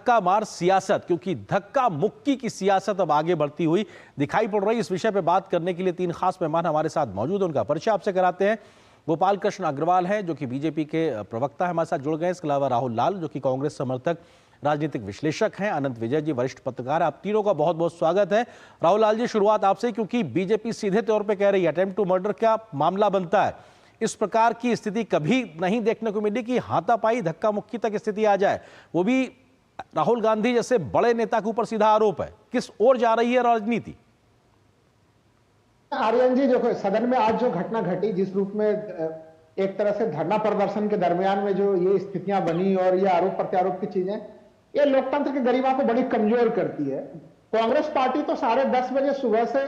धक्का मार सियासत, क्योंकि धक्का मुक्की की सियासत अब आगे बढ़ती हुई दिखाई पड़ रही है। इस विषय पे बात करने के लिए तीन खास मेहमान हमारे साथ मौजूद हैं, उनका परिचय आपसे कराते हैं। गोपाल कृष्ण अग्रवाल हैं जो कि बीजेपी के प्रवक्ता हमारे साथ जुड़ गए। इसके अलावा राहुल लाल जो कि कांग्रेस समर्थक राजनीतिक विश्लेषक हैं। अनंत विजय जी वरिष्ठ पत्रकार। आप तीनों का बहुत बहुत स्वागत है। राहुल लाल जी, शुरुआत आपसे, क्योंकि बीजेपी सीधे तौर पे कह रही है अटेम्प्ट टू मर्डर का मामला बनता है। इस प्रकार की स्थिति कभी नहीं देखने को मिली कि हाथापाई धक्का मुक्की तक स्थिति आ जाए, वो भी राहुल गांधी जैसे बड़े नेता के ऊपर सीधा आरोप है। किस ओर जा रही है राजनीति? आर्यन जी, जो सदन में आज जो घटना घटी, जिस रूप में एक तरह से धरना प्रदर्शन के दरमियान में जो ये स्थितियां बनी और ये आरोप प्रत्यारोप की चीजें, ये लोकतंत्र की गरिमा को बड़ी कमजोर करती है। कांग्रेस पार्टी तो 10:30 बजे सुबह से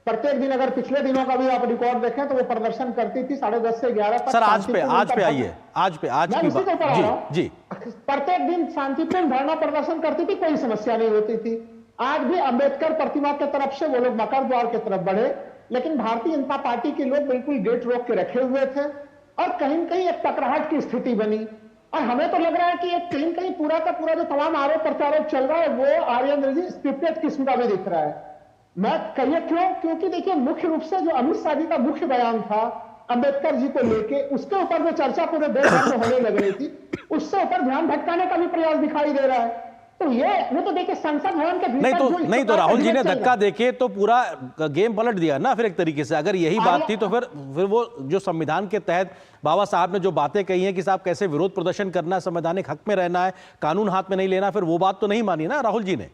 प्रत्येक दिन, अगर पिछले दिनों का भी आप रिकॉर्ड देखें तो वो प्रदर्शन करती थी 10:30 से 11 तक। सर आज पे आइए, आज की बात जी। प्रत्येक दिन शांतिपूर्ण धरना प्रदर्शन करती थी, कोई समस्या नहीं होती थी। आज भी अंबेडकर प्रतिमा की तरफ से वो लोग मकर द्वार की तरफ बढ़े, लेकिन भारतीय जनता पार्टी के लोग बिल्कुल गेट रोक के रखे हुए थे और कहीं न कहीं एक टकराहट की स्थिति बनी। और हमें तो लग रहा है कि एक कहीं कहीं पूरा का पूरा जो तमाम आरोप प्रत्यारोप चल रहा है वो आर्यन जी स्क्रिप्टेड किस्म का भी दिख रहा है। मैं कहिए क्यों? क्योंकि देखिए, मुख्य रूप से जो अमित शाह जी का मुख्य बयान था अंबेडकर जी को लेके, उसके ऊपर जो चर्चा पूरे देश भर में होने लग रही थी, उससे ऊपर ध्यान भटकाने का भी प्रयास दिखाई दे रहा है। तो ये तो देखिए, संसद भवन के भीतर नहीं तो राहुल जी ने धक्का देके तो पूरा गेम पलट दिया ना। फिर एक तरीके से अगर यही बात थी तो फिर वो जो संविधान के तहत बाबा साहब ने जो बातें कही हैं कि साहब कैसे विरोध प्रदर्शन करना है, संवैधानिक हक में रहना है, कानून हाथ में नहीं लेना, फिर वो बात तो नहीं मानी ना राहुल जी ने।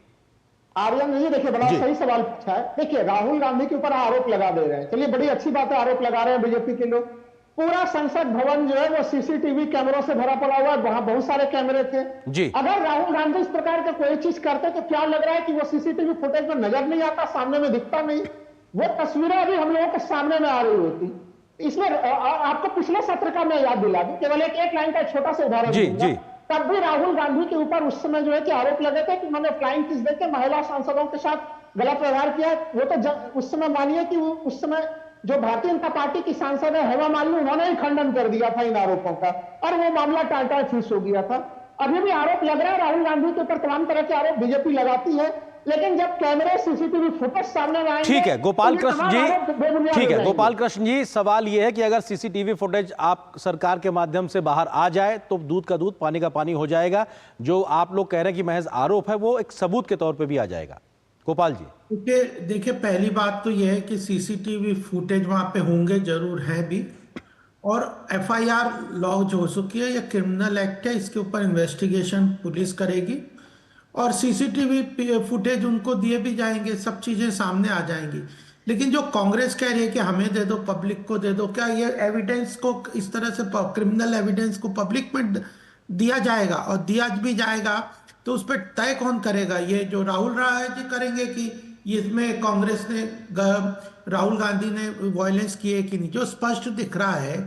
आर्यन जी देखिए, बड़ा सही सवाल पूछा है। देखिए, राहुल गांधी के ऊपर आरोप लगा दे रहे हैं, चलिए बड़ी अच्छी बात है, आरोप लगा रहे हैं बीजेपी के लोग। पूरा संसद भवन जो है वो सीसीटीवी कैमरों से भरा पड़ा हुआ है, वहां बहुत सारे कैमरे थे जी। अगर राहुल गांधी इस प्रकार के कोई चीज करते तो क्या लग रहा है कि वो सीसीटीवी फुटेज में नजर नहीं आता, सामने में दिखता नहीं, वो तस्वीरें अभी हम लोगों के सामने में आ रही होती। इसमें आपको पिछले सत्र का मैं याद दिला दूं, केवल एक लाइन का छोटा सा उदाहरण दूंगा। तब भी राहुल गांधी के ऊपर उस समय जो है कि आरोप लगे थे कि उन्होंने फ्लाइंग किस देके महिला सांसदों के साथ गलत व्यवहार किया। वो तो उस समय मानिए कि उस समय जो भारतीय जनता पार्टी की सांसद है हेमा मालिनी, उन्होंने ही खंडन कर दिया था इन आरोपों का और वो मामला टाटा फीस हो गया था। अभी भी आरोप लग रहा है राहुल गांधी के ऊपर, तमाम तरह के आरोप बीजेपी लगाती है, लेकिन जब कैमरे सीसीटीवी फुटेज सामने आएंगे। ठीक है गोपाल कृष्ण जी, ठीक है गोपाल कृष्ण जी, सवाल यह है कि अगर सीसीटीवी फुटेज आप सरकार के माध्यम से बाहर आ जाए तो दूध का दूध पानी का पानी हो जाएगा। जो आप लोग कह रहे हैं कि महज आरोप है, वो एक सबूत के तौर पर भी आ जाएगा। गोपाल जी देखिए, पहली बात तो यह है कि सीसीटीवी फुटेज वहां पे होंगे, जरूर है भी, और एफआईआर लॉन्च हो चुकी है, यह क्रिमिनल एक्ट है, इसके ऊपर इन्वेस्टिगेशन पुलिस करेगी और सीसीटीवी फुटेज उनको दिए भी जाएंगे, सब चीजें सामने आ जाएंगी। लेकिन जो कांग्रेस कह रही है कि हमें दे दो, पब्लिक को दे दो, क्या ये एविडेंस को इस तरह से क्रिमिनल एविडेंस को पब्लिक में दिया जाएगा? और दिया भी जाएगा तो उस पर तय कौन करेगा? ये जो राहुल जी करेंगे कि इसमें कांग्रेस ने, राहुल गांधी ने वायलेंस किए कि नहीं? जो स्पष्ट दिख रहा है,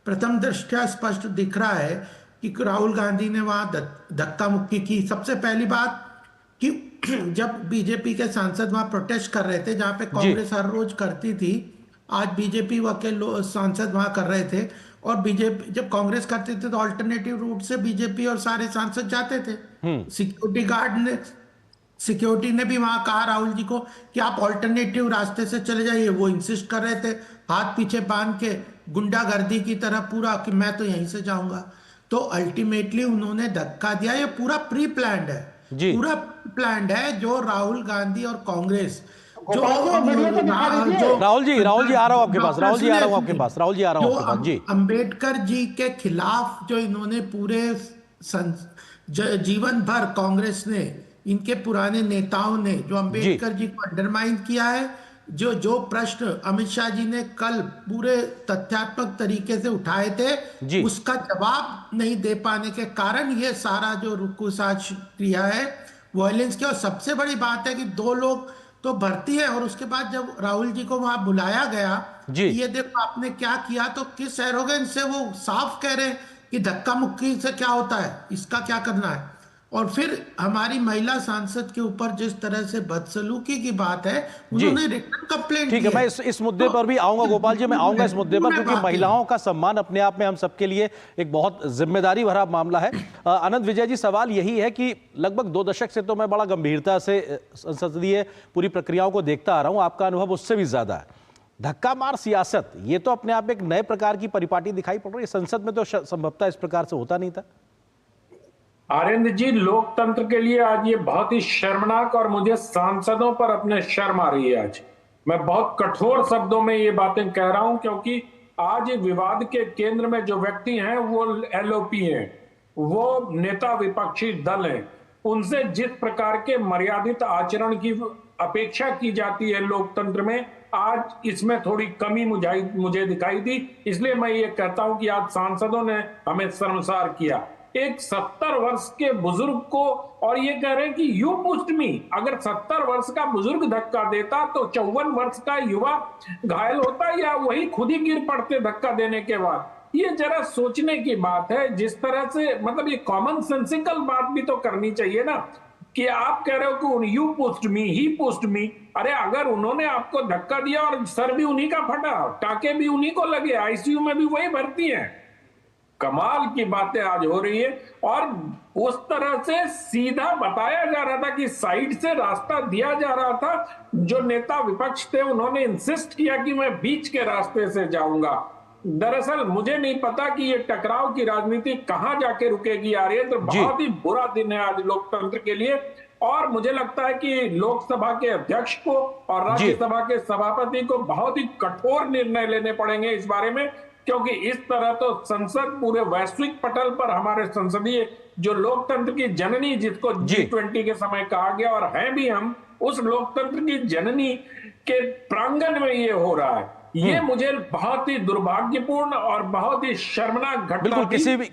प्रथम दृष्टया स्पष्ट दिख रहा है कि राहुल गांधी ने वहां धक्का मुक्की की। सबसे पहली बात कि जब बीजेपी के सांसद वहां प्रोटेस्ट कर रहे थे, जहां पे कांग्रेस हर रोज करती थी, आज बीजेपी के सांसद वहां कर रहे थे, और बीजेपी जब कांग्रेस करते थे तो अल्टरनेटिव रूट से बीजेपी और सारे सांसद जाते थे। सिक्योरिटी ने भी वहां कहा राहुल जी को कि आप अल्टरनेटिव रास्ते से चले जाइए, वो इंसिस्ट कर रहे थे, हाथ पीछे बांध के गुंडागर्दी की तरह पूरा कि मैं तो यहीं से जाऊंगा। तो अल्टीमेटली उन्होंने धक्का दिया। ये पूरा प्री प्लान्ड है, पूरा प्लान्ड है, जो राहुल गांधी और कांग्रेस राहुल जी आ रहा हूं आपके पास, राहुल जी आ रहा हूं जी। अंबेडकर जी के खिलाफ जो इन्होंने पूरे जीवन भर कांग्रेस ने, इनके पुराने नेताओं ने जो अंबेडकर जी को अंडरमाइन किया है, जो प्रश्न अमित शाह जी ने कल पूरे तथ्यात्मक तरीके से उठाए थे, उसका जवाब नहीं दे पाने के कारण ये सारा जो रुकुसाज क्रिया है, वायलेंस की। और सबसे बड़ी बात है कि 2 लोग तो भर्ती है, और उसके बाद जब राहुल जी को वहां बुलाया गया, ये देखो आपने क्या किया, तो किस एरोगेंस से वो साफ कह रहे हैं कि धक्का मुक्की से क्या होता है, इसका क्या करना है। और फिर हमारी महिला सांसद के ऊपर जिस तरह से बदसलूकी की बात है, जी उन्होंने रिटर्न कंप्लेंट ठीक की है, मैं है। इस मुद्दे पर भी आऊंगा गोपाल जी, मैं आऊंगा इस मुद्दे पर, क्योंकि महिलाओं का सम्मान अपने आप में हम सबके लिए एक बहुत जिम्मेदारी भरा मामला है। अनंत विजय जी, सवाल यही है कि लगभग 2 दशक से तो मैं बड़ा गंभीरता से संसदीय पूरी प्रक्रियाओं को देखता आ रहा हूं, आपका अनुभव उससे भी ज्यादा है। धक्का मार सियासत, ये तो अपने आप में एक नए प्रकार की परिपाटी दिखाई पड़ रही है। संसद में तो संभवतः इस प्रकार से होता नहीं था। आर्यन जी, लोकतंत्र के लिए आज ये बहुत ही शर्मनाक, और मुझे सांसदों पर अपने शर्म आ रही है। आज मैं बहुत कठोर शब्दों में ये बातें कह रहा हूं, क्योंकि आज विवाद के केंद्र में जो व्यक्ति हैं वो एलओपी हैं, वो नेता विपक्षी दल हैं। उनसे जिस प्रकार के मर्यादित आचरण की अपेक्षा की जाती है लोकतंत्र में, आज इसमें थोड़ी कमी मुझे दिखाई दी। इसलिए मैं ये कहता हूं कि आज सांसदों ने हमें शर्मसार किया। एक 70 वर्ष के बुजुर्ग को, और ये कह रहे हैं कि यू पुश्ड मी। अगर 70 वर्ष का बुजुर्ग धक्का देता तो 54 वर्ष का युवा घायल होता, या वही खुद ही गिर पड़ते धक्का देने के बाद। ये जरा सोचने की बात है। जिस तरह से, मतलब ये कॉमन सेंसिकल बात भी तो करनी चाहिए ना, कि आप कह रहे हो कि you pushed me, he pushed me. अरे अगर उन्होंने आपको धक्का दिया और सर भी उन्हीं का फटा, टाके भी उन्हीं को लगे, आईसीयू में भी वही भर्ती है, कमाल की बातें आज हो रही है। और उस तरह से सीधा बताया जा रहा था कि साइड से रास्ता दिया जा रहा था। जो नेता विपक्ष थे उन्होंने इंसिस्ट किया कि मैं बीच के रास्ते से जाऊंगा। दरअसल मुझे नहीं पता कि ये टकराव की राजनीति कहां जाके रुकेगी। आर्यन, तो बहुत ही बुरा दिन है आज लोकतंत्र के लिए। और मुझे लगता है कि लोकसभा के अध्यक्ष को और राज्यसभा के सभापति को बहुत ही कठोर निर्णय लेने पड़ेंगे इस बारे में, क्योंकि इस तरह तो संसद पूरे वैश्विक पटल पर हमारे संसदीय जो लोकतंत्र की जननी, जिसको G20 के समय कहा गया, और हैं भी हम, उस लोकतंत्र की जननी के प्रांगण में ये हो रहा है। ये मुझे बहुत ही दुर्भाग्यपूर्ण और बहुत ही शर्मनाक घटना,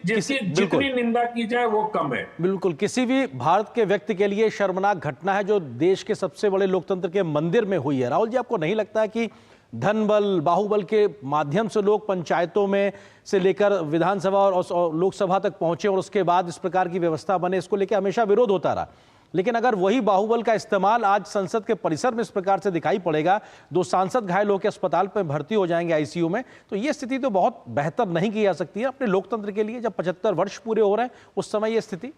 जिसकी जितनी निंदा की जाए वो कम है। बिल्कुल, किसी भी भारत के व्यक्ति के लिए शर्मनाक घटना है, जो देश के सबसे बड़े लोकतंत्र के मंदिर में हुई है। राहुल जी, आपको नहीं लगता है कि धन बल, बाहुबल के माध्यम से लोग पंचायतों में से लेकर विधानसभा और लोकसभा तक पहुंचे, और उसके बाद इस प्रकार की व्यवस्था बने, इसको लेकर हमेशा विरोध होता रहा। लेकिन अगर वही बाहुबल का इस्तेमाल आज संसद के परिसर में इस प्रकार से दिखाई पड़ेगा, 2 सांसद घायल होकर अस्पताल में भर्ती हो जाएंगे आईसीयू में, तो ये स्थिति तो बहुत बेहतर नहीं की जा सकती है अपने लोकतंत्र के लिए, जब 75 वर्ष पूरे हो रहे हैं उस समय ये स्थिति।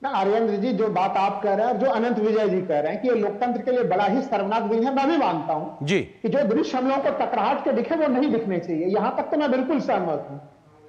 ना आर्यन जी, जो बात आप कह रहे हैं और जो अनंत विजय जी कह रहे हैं कि ये लोकतंत्र के लिए बड़ा ही शर्मनाक दिन है, मैं भी मानता हूं जी कि जो दृश्य हम लोगों को टकराहट के दिखे वो नहीं दिखने चाहिए। यहां तक तो मैं बिल्कुल सहमत हूं।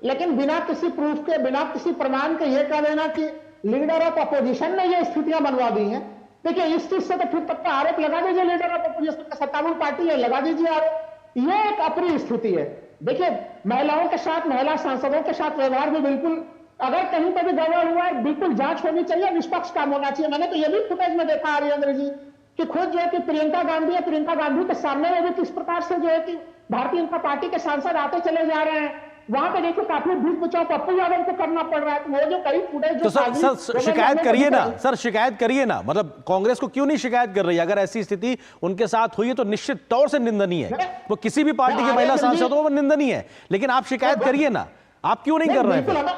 लेकिन बिना किसी प्रूफ के, बिना किसी प्रमाण के ये कह देना कि लीडर ऑफ अपोजिशन ने ये स्थितियां बनवा दी हैं, देखिए इस चीज से तो फिर तक आरोप लगा दीजिए लीडर ऑफ अपोजिशन का, सत्तारूढ़ पार्टी है, लगा दीजिए आरोप। ये एक अप्रिय स्थिति है। देखिए महिलाओं के साथ, महिला सांसदों के साथ व्यवहार भी बिल्कुल, अगर कहीं पर भी गड़बड़ हुआ है, बिल्कुल जांच होनी चाहिए, निष्पक्ष काम होना चाहिए। मैंने तो ये भी फुटेज में देखा आर्यन जी कि खुद जो है कि प्रियंका गांधी है, प्रियंका गांधी के सामने में भी किस प्रकार से जो है कि भारतीय जनता पार्टी के सांसद आते चले जा रहे हैं। वहां पे देखो काफी बीच बचाव पप्पू यादव को करना पड़ रहा है। वो जो कई फुटेज, तो सर शिकायत करिए ना, सर शिकायत करिए ना। मतलब कांग्रेस को क्यों नहीं शिकायत कर रही है? अगर ऐसी स्थिति उनके साथ हुई है तो निश्चित तौर से निंदनीय है, वो किसी भी पार्टी के महिला सांसदों में निंदनीय है। लेकिन आप शिकायत करिए ना, आप क्यों नहीं कर रहे हैं?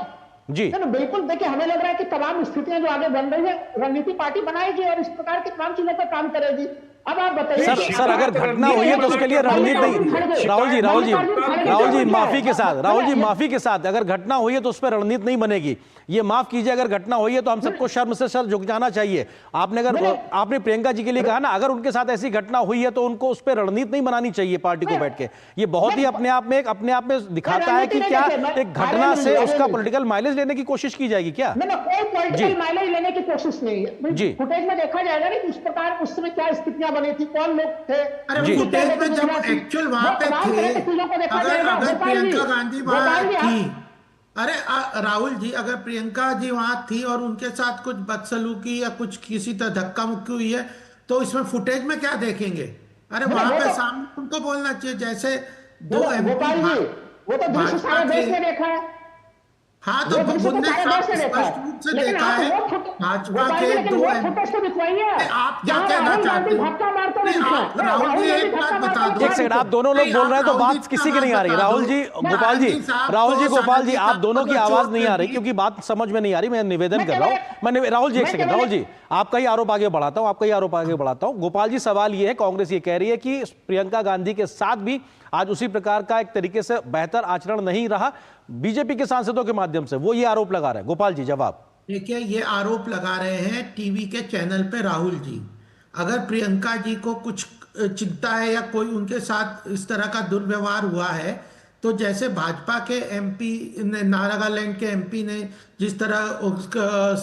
जी बिल्कुल, देखिए हमें लग रहा है कि तमाम स्थितियां जो आगे बन रही है, रणनीति पार्टी बनाएगी और इस प्रकार की तमाम चीजों पर काम करेगी। अब आप बताइए सर अगर घटना हुई है तो उसके लिए रणनीति नहीं। राहुल जी माफी के साथ अगर घटना हुई है तो उस पर रणनीति नहीं बनेगी। ये माफ कीजिए, अगर घटना हुई है तो हम सबको शर्म से सर झुक जाना चाहिए। आपने प्रियंका जी के लिए कहा ना, अगर उनके साथ ऐसी घटना हुई है तो उनको उस पर रणनीति नहीं बनानी चाहिए पार्टी को बैठ के। ये बहुत ही अपने आप में दिखाता है कि क्या एक घटना से उसका पॉलिटिकल माइलेज लेने की कोशिश की जाएगी क्या? कोई पॉलिटिकल माइलेज लेने की कोशिश नहीं है जी। फुटेज में देखा जाएगा ना कि उस प्रकार उस समय क्या स्थितियां बनी थी, कौन लोग थे। अरे फुटेज में जब एक्चुअल वहां पे थे, अगर प्रियंका गांधी वहां थी, अरे राहुल जी, अगर प्रियंका जी वहां थी और उनके साथ कुछ बदसलूकी या कुछ किसी तरह धक्का मुक्की हुई है तो इसमें फुटेज में क्या देखेंगे? अरे वहां पे सामने उनको बोलना चाहिए, जैसे 2 MP वो तो दृश्य सारा देश ने देखा है। हाँ, तो वो दृश्य तो उनने सारे देश ने देखा स्पष्ट रूप से लेकिन देखा आप है वो फोटो भाजपा गोपाल जी, के लेकिन दो वो फोटोज तो दिखवाइए आप क्या जहां कहना राहुल गांधी चाहते हो? धक्का मारते हुए नहीं, दिखे। आप नहीं, राहुल जी गांधी एक धक्का बात बता मारते दो। हुए एक सेकंड, आप दोनों लोग नहीं, बोल रहे हैं तो आप बात राहुल जी किसी का की नहीं आ रही। बात बता राहुल दो। जी, मैं गोपाल जी, आनंद साहब राहुल जी, को गोपाल जी, शांति आप दोनों की साहब को आवाज चोट नहीं आ रही लगी। क्योंकि बात समझ में नहीं आ रही। मैं निवेदन कर रहा हूं, राहुल जी एक सेकंड, राहुल जी आपका ही आरोप आगे बढ़ाता हूं, आपका ही आरोप आगे बढ़ाता हूं। गोपाल जी, सवाल ये है, कांग्रेस ये कह रही है कि प्रियंका गांधी के साथ भी आज उसी प्रकार का एक तरीके से बेहतर आचरण नहीं रहा बीजेपी के सांसदों के माध्यम से, वो ये आरोप लगा रहे हैं। गोपाल जी, जवाब। देखिए, ये आरोप लगा रहे हैं टीवी के चैनल पे राहुल जी। अगर प्रियंका जी को कुछ चिंता है या कोई उनके साथ इस तरह का दुर्व्यवहार हुआ है, तो जैसे भाजपा के एमपी ने, नागालैंड के एमपी ने जिस तरह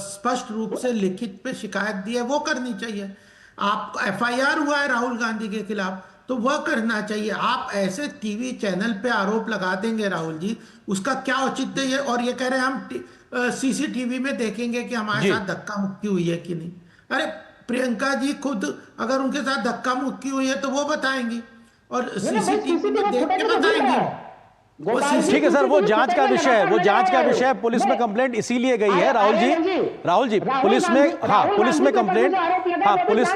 स्पष्ट रूप से लिखित पे शिकायत दी है, वो करनी चाहिए। आप एफआईआर हुआ है राहुल गांधी के खिलाफ, तो वह करना चाहिए। आप ऐसे टीवी चैनल पे आरोप लगा देंगे राहुल जी, उसका क्या औचित्य है? और ये कह रहे हैं हम सीसीटीवी में देखेंगे कि हमारे जी। साथ धक्का मुक्की हुई है कि नहीं। अरे प्रियंका जी खुद अगर उनके साथ धक्का मुक्की हुई है तो वो बताएंगी, और सीसीटीवी में देख के बताएंगी। ठीक है सर, वो जांच का विषय है, वो जांच का विषय है। पुलिस में कंप्लेंट इसीलिए गई है राहुल जी, पुलिस में, हाँ पुलिस में कंप्लेंट, हाँ पुलिस,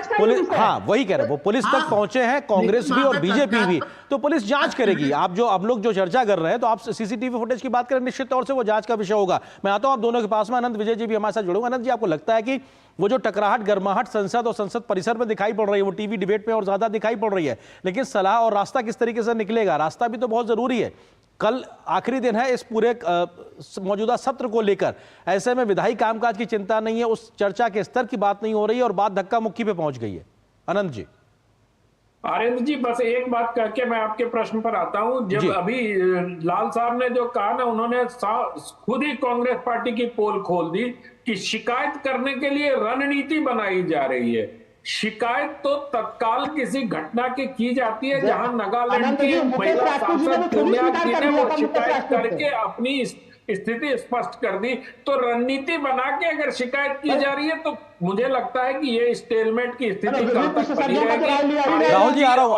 हाँ वही कह रहे हैं, वो पुलिस तक पहुंचे हैं, कांग्रेस भी और बीजेपी भी, तो पुलिस जांच करेगी। आप जो, अब लोग जो चर्चा कर रहे हैं, तो आप सीसीटीवी फुटेज की बात करें, निश्चित तौर से वो जांच का विषय होगा। मैं आता हूं आप दोनों के पास में, अनंत विजय जी भी हमारे साथ जुड़ूंगा। अनंत जी, आपको लगता है कि वो जो टकराहट, गर्माहट संसद और संसद परिसर में दिखाई पड़ रही है, वो टीवी डिबेट में और ज्यादा दिखाई पड़ रही है, लेकिन सलाह और रास्ता किस तरीके से निकलेगा? रास्ता भी तो बहुत जरूरी है। कल आखिरी दिन है इस पूरे मौजूदा सत्र को लेकर, ऐसे में विधायी कामकाज की चिंता नहीं है, उस चर्चा के स्तर की बात नहीं हो रही है और बात धक्का मुक्की पे पहुंच गई है। अनंत जी। आनंद जी, बस एक बात कह के मैं आपके प्रश्न पर आता हूं। जब अभी लाल साहब ने जो कहा ना, उन्होंने खुद ही कांग्रेस पार्टी की पोल खोल दी कि शिकायत करने के लिए रणनीति बनाई जा रही है। शिकायत तो तत्काल किसी घटना की जाती है, जहां नागालैंड की महिला सांसद पूर्णिया जी ने वो शिकायत करके अपनी स्थिति स्पष्ट कर दी। तो रणनीति बना के अगर शिकायत की जा रही है, तो मुझे लगता है कि ये स्टेलमेट की स्थिति कल तक बनी रहेगी। राहुल जी आ रहा हूं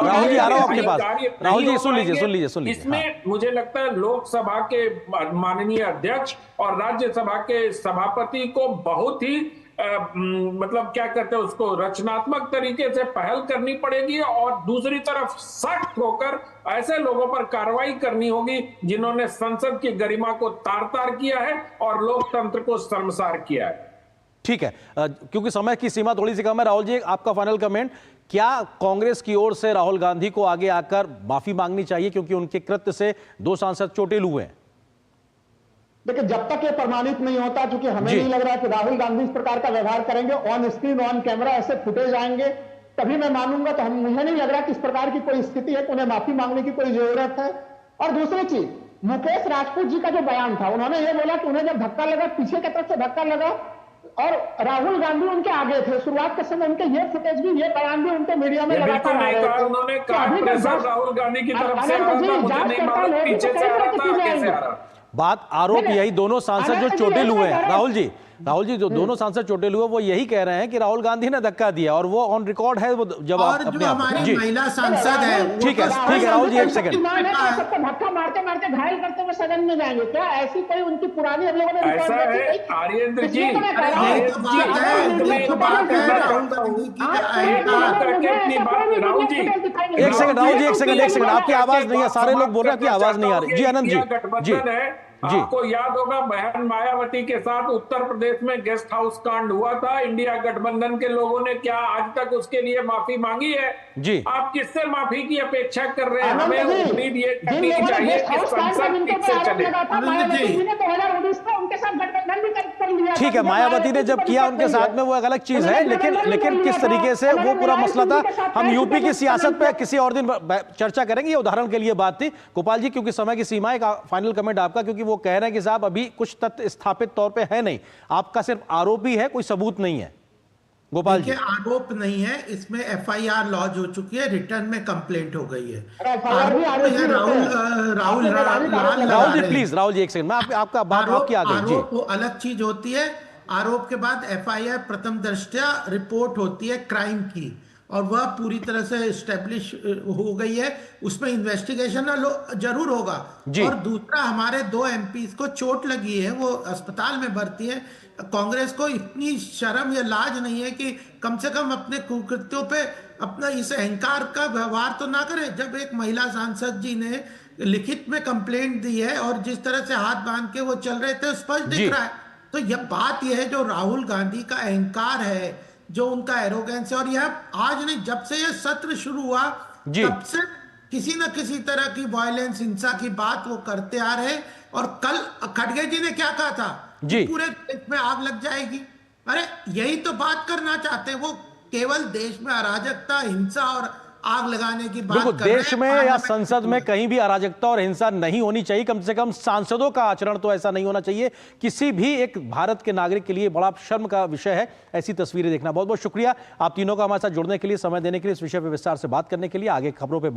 आपके पास। राहुल जी सुन लीजिए। इसमें मुझे लगता है लोकसभा के माननीय अध्यक्ष और राज्यसभा के सभापति को बहुत ही मतलब क्या कहते हैं उसको, रचनात्मक तरीके से पहल करनी पड़ेगी, और दूसरी तरफ सख्त होकर ऐसे लोगों पर कार्रवाई करनी होगी जिन्होंने संसद की गरिमा को तार-तार किया है और लोकतंत्र को शर्मसार किया है। ठीक है, क्योंकि समय की सीमा थोड़ी सी कम है, राहुल जी आपका फाइनल कमेंट, क्या कांग्रेस की ओर से राहुल गांधी को आगे आकर माफी मांगनी चाहिए, क्योंकि उनके कृत्य से 2 सांसद चोटिल हुए हैं? देखिए, जब तक ये प्रमाणित नहीं होता, क्योंकि हमें नहीं लग रहा कि राहुल गांधी इस प्रकार का व्यवहार करेंगे, ऑन स्क्रीन ऑन कैमरा ऐसे फुटेज आएंगे, तभी मैं मानूंगा। तो मुझे नहीं लग रहा कि इस प्रकार की कोई स्थिति है कि उन्हें माफी मांगने की कोई जरूरत है। और दूसरी चीज, मुकेश राजपूत जी का जो बयान था, उन्होंने ये बोला कि उन्हें जब धक्का लगा, पीछे की तरफ से धक्का लगा और राहुल गांधी उनके आगे थे शुरुआत के समय, उनके ये फुटेज भी, ये बयान भी उनके मीडिया में लगातार आ रहे थे। उन्होंने कहा प्रेशर राहुल गांधी की तरफ से आ रहा था, मुझे नहीं मालूम पीछे से आ रहा था, कैसे आ रहा। बात, आरोप यही, दोनों सांसद जो चोटिल हुए हैं, राहुल जी जो दोनों सांसद चोटिल हुए, वो यही कह रहे हैं कि राहुल गांधी ने धक्का दिया, और वो ऑन रिकॉर्ड है वो जवाब अपने आप। हमारी महिला सांसद है, ठीक है राहुल जी, एक सेकंड। सबको धक्का मारते मारते घायल करते हुए सदन में जाएंगे क्या? ऐसी कोई उनकी पुरानी हम लोगों ने ऐसा है आर्येंद्र जी, एक सेकंड राहुल जी, एक सेकंड, आपकी आवाज नहीं है, सारे लोग बोल रहे हैं, आपकी आवाज नहीं आ रही। जी आनंद जी, गठबंधन है। आपको याद होगा बहन मायावती के साथ उत्तर प्रदेश में गेस्ट हाउस कांड हुआ था, इंडिया गठबंधन के लोगों ने क्या आज तक उसके लिए माफी मांगी है? जी, आप किससे माफी की अपेक्षा कर रहे हैं? हमें उम्मीद ये करनी चाहिए कि संसद ठीक से चले। ठीक है, मायावती ने जब किया उनके साथ में, वो एक अलग चीज है, लेकिन किस तरीके से वो पूरा मसला था, हम यूपी की सियासत पे किसी और दिन चर्चा करेंगे, ये उदाहरण के लिए बात थी। गोपाल जी, क्योंकि समय की सीमा है, फाइनल कमेंट आपका, क्योंकि वो कह रहे हैं कि साहब अभी कुछ तथ्य स्थापित तौर पे है नहीं, आपका सिर्फ आरोप ही है, कोई सबूत नहीं है। गोपाल जी, आरोप नहीं है, इसमें एफआईआर लॉन्च हो चुकी है, रिटर्न में कंप्लेंट हो गई है। राहुल जी प्लीज, राहुल जी एक सेकंड, मैं आपका बात आपकी आ गई जी। आरोप वो अलग चीज होती है, आरोप के बाद एफआईआर प्रथम दृष्टया रिपोर्ट होती है क्राइम की, और वह पूरी तरह से इस्टेब्लिश हो गई है, उसमें इन्वेस्टिगेशन जरूर होगा। और दूसरा, हमारे 2 एमपीज को चोट लगी है, वो अस्पताल में भर्ती है। कांग्रेस को इतनी शर्म या लाज नहीं है कि कम से कम अपने कुकृत्यों पे अपना इस अहंकार का व्यवहार तो ना करे। जब एक महिला सांसद जी ने लिखित में कंप्लेंट दी है और जिस तरह से हाथ बांध के वो चल रहे थे, स्पष्ट दिख रहा है। तो यह बात यह है, जो राहुल गांधी का अहंकार है, जो उनका एरोगेंस है, और यह आज नहीं, जब से यह सत्र शुरू हुआ तब से किसी न किसी तरह की वायलेंस, हिंसा की बात वो करते आ रहे। और कल खड़गे जी ने क्या कहा था, पूरे देश में आग लग जाएगी। अरे यही तो बात करना चाहते हैं वो, केवल देश में अराजकता, हिंसा और आग लगाने की बात कर रहे हैं। देश में या संसद में कहीं भी अराजकता और हिंसा नहीं होनी चाहिए। कम से कम सांसदों का आचरण तो ऐसा नहीं होना चाहिए। किसी भी एक भारत के नागरिक के लिए बड़ा शर्म का विषय है ऐसी तस्वीरें देखना। बहुत बहुत शुक्रिया आप तीनों का हमारे साथ जुड़ने के लिए, समय देने के लिए, इस विषय पर विस्तार से बात करने के लिए। आगे खबरों पर